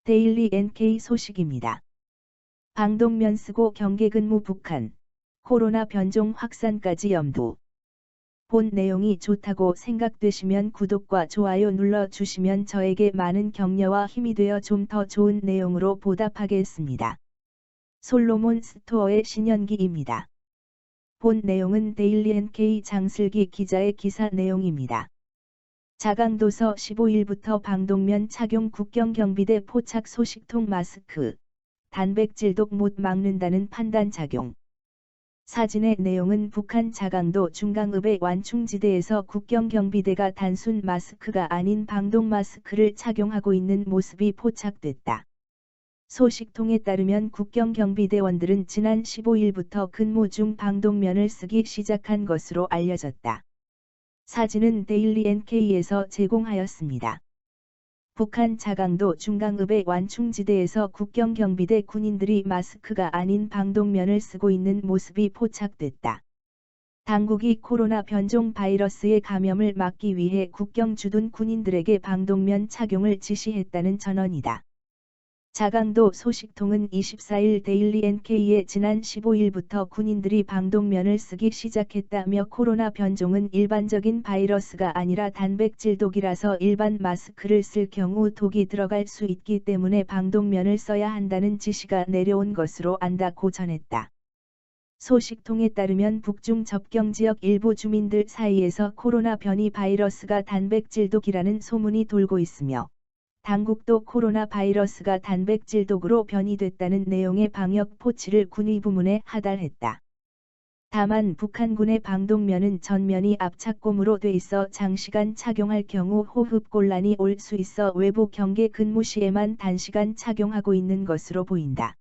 데일리 NK 소식입니다. 방독면 쓰고 경계 근무 북한, 코로나 변종 확산까지 염두. 본 내용이 좋다고 생각되시면 구독과 좋아요 눌러주시면 저에게 많은 격려와 힘이 되어 좀 더 좋은 내용으로 보답하겠습니다. 솔로몬 스토어의 신현기입니다. 본 내용은 데일리 NK 장슬기 기자의 기사 내용입니다. 자강도서 15일부터 방독면 착용 국경경비대 포착 소식통 마스크, 단백질독 못 막는다는 판단 작용. 사진의 내용은 북한 자강도 중강읍의 완충지대에서 국경경비대가 단순 마스크가 아닌 방독 마스크를 착용하고 있는 모습이 포착됐다. 소식통에 따르면 국경경비대원들은 지난 15일부터 근무 중 방독면을 쓰기 시작한 것으로 알려졌다. 사진은 데일리 NK에서 제공하였습니다. 북한 자강도 중강읍의 완충지대에서 국경경비대 군인들이 마스크가 아닌 방독면을 쓰고 있는 모습이 포착됐다. 당국이 코로나 변종 바이러스의 감염을 막기 위해 국경 주둔 군인들에게 방독면 착용을 지시했다는 전언이다. 자강도 소식통은 24일 데일리 NK에 지난 15일부터 군인들이 방독면을 쓰기 시작했다며 코로나 변종은 일반적인 바이러스가 아니라 단백질독이라서 일반 마스크를 쓸 경우 독이 들어갈 수 있기 때문에 방독면을 써야 한다는 지시가 내려온 것으로 안다고 전했다. 소식통에 따르면 북중 접경지역 일부 주민들 사이에서 코로나 변이 바이러스가 단백질독이라는 소문이 돌고 있으며 당국도 코로나 바이러스가 단백질독으로 변이됐다는 내용의 방역 포치를 군의부문에 하달했다. 다만 북한군의 방독면은 전면이 압착곰으로 돼 있어 장시간 착용할 경우 호흡곤란이 올 수 있어 외부 경계 근무 시에만 단시간 착용하고 있는 것으로 보인다.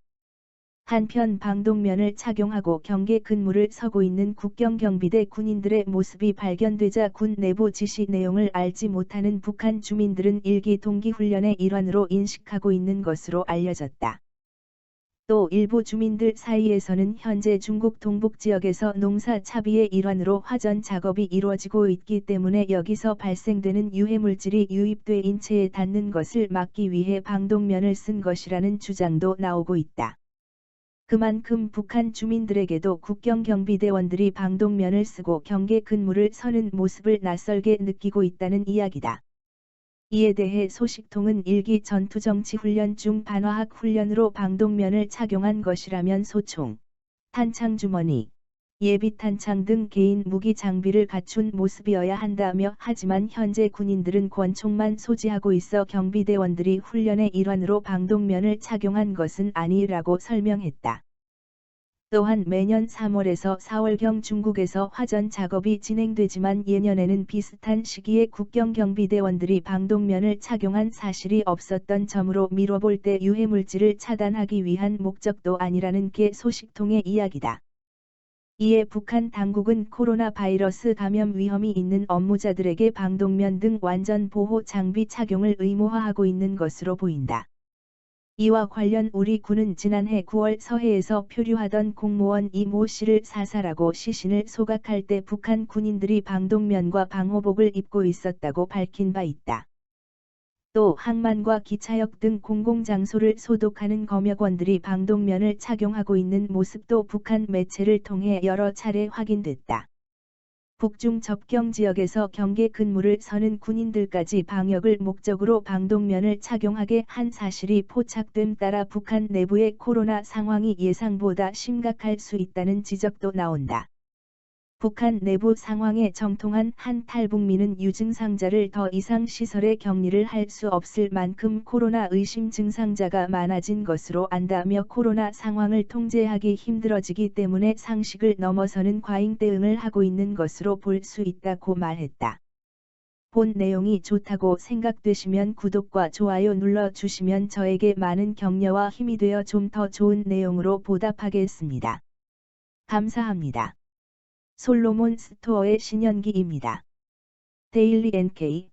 한편 방독면을 착용하고 경계 근무를 서고 있는 국경경비대 군인들의 모습이 발견되자 군 내부 지시 내용을 알지 못하는 북한 주민들은 일기 동기훈련의 일환으로 인식하고 있는 것으로 알려졌다. 또 일부 주민들 사이에서는 현재 중국 동북 지역에서 농사 차비의 일환으로 화전 작업이 이루어지고 있기 때문에 여기서 발생되는 유해물질이 유입돼 인체에 닿는 것을 막기 위해 방독면을 쓴 것이라는 주장도 나오고 있다. 그만큼 북한 주민들에게도 국경경비대원들이 방독면을 쓰고 경계 근무를 서는 모습을 낯설게 느끼고 있다는 이야기다. 이에 대해 소식통은 일기 전투정치훈련 중 반화학 훈련으로 방독면을 착용한 것이라면 소총, 탄창주머니, 예비탄창 등 개인 무기 장비를 갖춘 모습이어야 한다며 하지만 현재 군인들은 권총만 소지하고 있어 경비대원들이 훈련의 일환으로 방독면을 착용한 것은 아니라고 설명했다. 또한 매년 3월에서 4월경 중국에서 화전 작업이 진행되지만 예년에는 비슷한 시기에 국경경비대원들이 방독면을 착용한 사실이 없었던 점으로 미뤄볼 때 유해물질을 차단하기 위한 목적도 아니라는 게 소식통의 이야기다. 이에 북한 당국은 코로나 바이러스 감염 위험이 있는 업무자들에게 방독면 등 완전 보호 장비 착용을 의무화하고 있는 것으로 보인다. 이와 관련 우리 군은 지난해 9월 서해에서 표류하던 공무원 이모 씨를 사살하고 시신을 소각할 때 북한 군인들이 방독면과 방호복을 입고 있었다고 밝힌 바 있다. 또 항만과 기차역 등 공공장소를 소독하는 검역원들이 방독면을 착용하고 있는 모습도 북한 매체를 통해 여러 차례 확인됐다. 북중 접경 지역에서 경계 근무를 서는 군인들까지 방역을 목적으로 방독면을 착용하게 한 사실이 포착됨 따라 북한 내부의 코로나 상황이 예상보다 심각할 수 있다는 지적도 나온다. 북한 내부 상황에 정통한 한 탈북민은 유증상자를 더 이상 시설에 격리를 할 수 없을 만큼 코로나 의심 증상자가 많아진 것으로 안다며 코로나 상황을 통제하기 힘들어지기 때문에 상식을 넘어서는 과잉 대응을 하고 있는 것으로 볼 수 있다고 말했다. 본 내용이 좋다고 생각되시면 구독과 좋아요 눌러주시면 저에게 많은 격려와 힘이 되어 좀 더 좋은 내용으로 보답하겠습니다. 감사합니다. 솔로몬 스토어의 신현기입니다. 데일리 NK